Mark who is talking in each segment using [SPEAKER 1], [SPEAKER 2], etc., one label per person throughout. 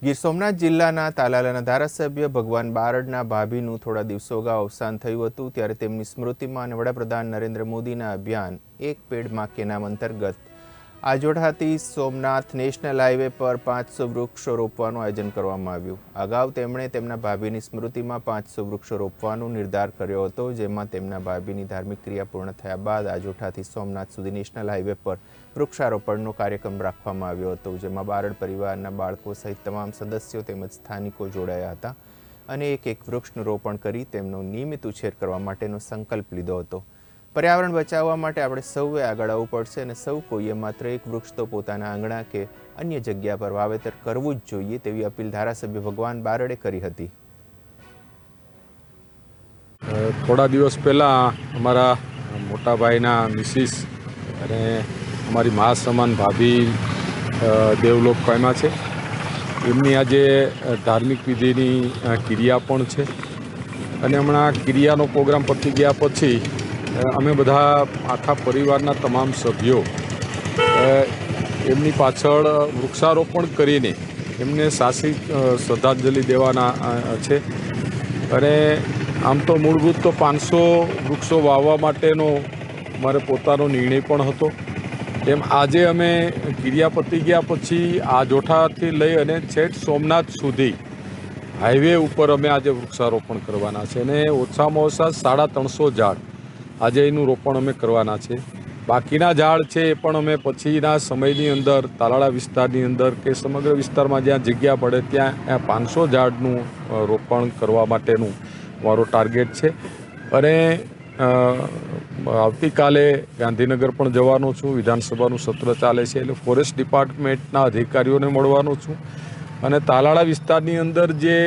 [SPEAKER 1] ગીર સોમનાથ જિલ્લાના તાલાલાના ધારાસભ્ય ભગવાન બારડના ભાભીનું થોડા દિવસો અગાઉ અવસાન થયું હતું, ત્યારે તેમની સ્મૃતિમાં અને વડાપ્રધાન નરેન્દ્ર મોદીના અભિયાન એક પેડ માં કે નામ અંતર્ગત આજોઠાથી સોમનાથ નેશનલ હાઈવે પર 500 વૃક્ષો રોપવાનું આયોજન કરવામાં આવ્યું. અગાઉ તેમણે તેમના ભાભીની સ્મૃતિમાં 500 વૃક્ષો રોપવાનો નિર્ધાર કર્યો હતો, જેમાં તેમના ભાભીની ધાર્મિક ક્રિયા પૂર્ણ થયા બાદ આજોઠાથી સોમનાથ સુધી નેશનલ હાઈવે પર વૃક્ષારોપણનો કાર્યક્રમ રાખવામાં આવ્યો હતો, જેમાં બારડ પરિવારના બાળકો સહિત તમામ સદસ્યો તેમજ સ્થાનિકો જોડાયા હતા અને એક વૃક્ષનું રોપણ કરી તેમનો નિયમિત ઉછેર કરવા માટેનો સંકલ્પ લીધો હતો. પર્યાવરણ બચાવવા માટે આપણે સૌએ આગળ આવવું પડશે અને સૌ કોઈએ માત્ર એક વૃક્ષ તો પોતાના આંગણા કે અન્ય જગ્યા પર વાવેતર કરવું જ જોઈએ તેવી અપીલ ધારાસભ્ય ભગવાન બારડે કરી હતી.
[SPEAKER 2] થોડા દિવસ પહેલાં અમારા મોટા ભાઈના મિસિસ અને અમારી મા સમાન ભાભી દેવલોક પામ્યા છે. એમની આજે ધાર્મિક વિધિની ક્રિયા પણ છે અને હમણાં ક્રિયાનો પ્રોગ્રામ પતી ગયા પછી અમે બધા આખા પરિવારના તમામ સભ્યો એમની પાછળ વૃક્ષારોપણ કરીને એમને સાચી શ્રદ્ધાંજલિ દેવાના છે. અને આમ તો મૂળભૂત તો 500 વૃક્ષો વાવવા માટેનો મારે પોતાનો નિર્ણય પણ હતો. એમ આજે અમે ક્રિયા પતી ગયા પછી આજોઠાથી લઈ અને છેક સોમનાથ સુધી હાઈવે ઉપર અમે આજે વૃક્ષારોપણ કરવાના છે અને ઓછામાં ઓછા 350 ઝાડ આજે એનું રોપણ અમે કરવાના છે. બાકીના ઝાડ છે એ પણ અમે પછીના સમયની અંદર તાલાળા વિસ્તારની અંદર કે સમગ્ર વિસ્તારમાં જ્યાં જગ્યા પડે ત્યાં 500 ઝાડનું રોપણ કરવા માટેનું મારો ટાર્ગેટ છે. અને આવતીકાલે ગાંધીનગર પણ જવાનો છું. વિધાનસભાનું સત્ર ચાલે છે એટલે ફોરેસ્ટ ડિપાર્ટમેન્ટના અધિકારીઓને મળવાનો છું અને તાલાળા વિસ્તારની અંદર જે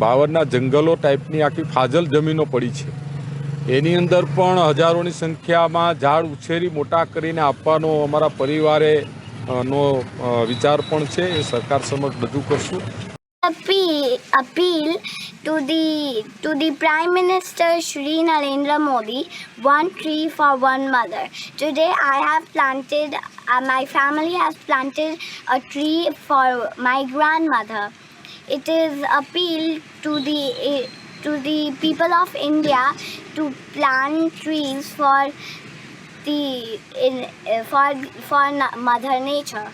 [SPEAKER 2] 52ના જંગલો ટાઈપની આખી ફાજલ જમીનો પડી છે એની અંદર પણ હજારોની સંખ્યામાં ઝાડ ઉછેરી મોટા કરીને આપવાનો અમારા પરિવારે નો વિચાર પણ છે. એ સરકાર સમક્ષ રજૂ કરશું.
[SPEAKER 3] Appeal to the Prime Minister Shri Narendra Modi, one tree for one mother. Today I have planted, my family has planted a tree for my grandmother. It is appeal to the people of India to plant trees for Mother Nature.